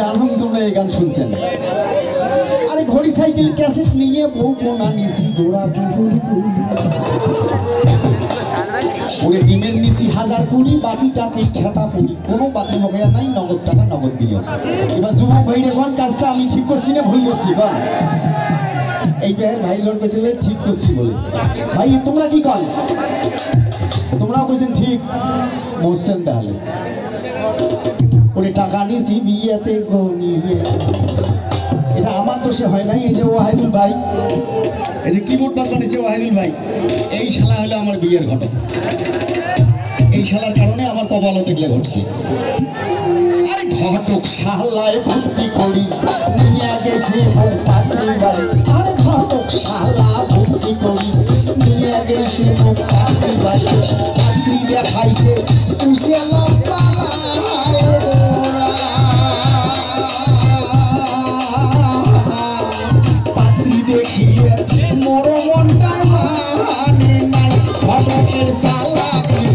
জানো তোমরা এই গান শুনছেন? আরে ঘড়ি সাইকেল ক্যাসেট নিয়ে বউ কোনা নিছি গোড়া ওরে ডিমের নিছি 1020 বাকি টাকা খেতা পড়ি কোনো বাকি মগয়া নাই নগদ টাকা নগদ বিনিয়োগ। এবার যুবক ভাইরে কোন কাজটা আমি ঠিক করছি না ভুল করছি কোন? এই ভাইয়ের ভাই লোক কইছিলে ঠিক করছি বলে। ভাই তোমরা কি কন? তোমরা কইছেন ঠিক মোসেন তাহলে ওরে টাকা নিছি বিয়েতে গনিবে। এটা আমার দোষে হয় নাই। এই যে ওয়াহিদুল ভাই, এই যে কিবোর্ড বাজানিছে ওয়াহিদুল ভাই, এই শালা হলো আমার বিয়ের ঘটক। এই শালার কারণে আমার কপালতে গিয়ে ঘটছে। আরে ঘটক শালায় ভর্তি করি নিয়ে গেছে বউ পাত্রীর বাড়ি। আরে ঘটক শালা ভর্তি করি নিয়ে গেছে বউ পাত্রীর বাড়ি। পাত্রী দেখাইছে উসে লম্বা পাত্রী দেখিয়ে মোর মনটাই মানে নাই। ঘটকের চালা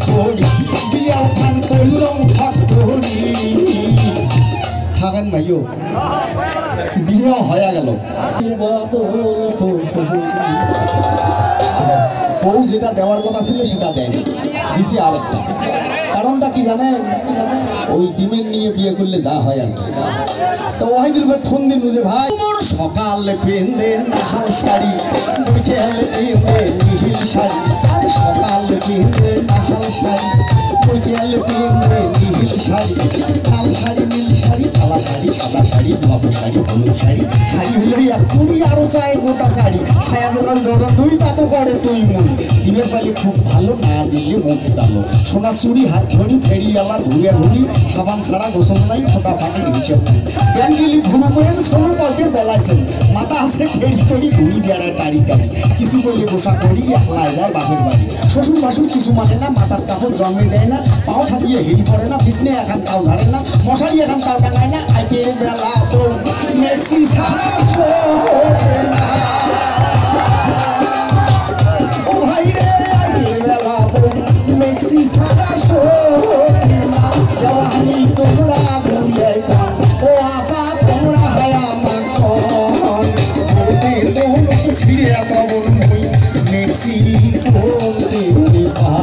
করি বিয়া খান করলাম ফটকরি। থাকেন ভাইও বিয়ে হয়ে গেল। বউ যেটা দেওয়ার কথা ছিল সেটা দেয়নি, দিছি আরেকটা। কারণটা কি জানেন? ওই ডিমের নিয়ে বিয়ে করলে যা হয় আর কি। তো ওয়াহিদুল ভাই ফোন দিল যে ভাই মোর সকালে পেন্দে নাহাল শাড়ি বিকেলে পেন্দে নীল শাড়ি। আরে সকালে পেন্দে নাহাল শাড়ি বিকেলে পেন্দে নীল শাড়ি। লাল শাড়ি নীল শাড়ি কালা শাড়ি সাদা শাড়ি ধব শাড়ি হলুদ শাড়ি। শাড়ি হলো তুমি আরো চাই গোটা শাড়ি ছায়া বেলাল দৌড়া তুই তা তো করে তুই মন। দিনের পালি খুব ভালো না দিলে মুখ ডালো। সোনা চুড়ি হাত ঘড়ি ফেরিওয়ালা ঘুরে ঘুরি সাবান ছাড়া গোসল নাই ফোটা ফাটি হিসেব নাই। জ্ঞান গেলি ঘুরু পেন সোনু কল্পে বেলাইছেন মাথা হাসে ঠেড়ি করি ঘুরি বেড়ায় টাড়ি টাড়ি। কিছু করলে গোসা করি একলাই যায় বাপের বাড়ি। শ্বশুর বাসুর কিছু মানে না, মাথার কাপড় জন্মে দেয় না, পাও খাটিয়ে হেরি পড়ে না, বিছনে এখন তাও ঝাড়ে না, মশারি এখন তাও টাঙায় না। আইতে বেলা তো মেক্সি ছাড়া ছোটে না। ও ভাই রে আইতে বেলা তো মেক্সি ছাড়া ছোটে না। জওয়ানি তোমরা ঘুরিয়ে কান ও আপা তোমরা হায়া মাখন বলতে দোল ছিড়ে পাবন মই মেক্সি বলতে পা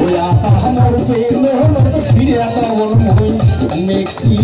ওই আপা আমার পেলো ছিড়ে পাবন মই মেক্সি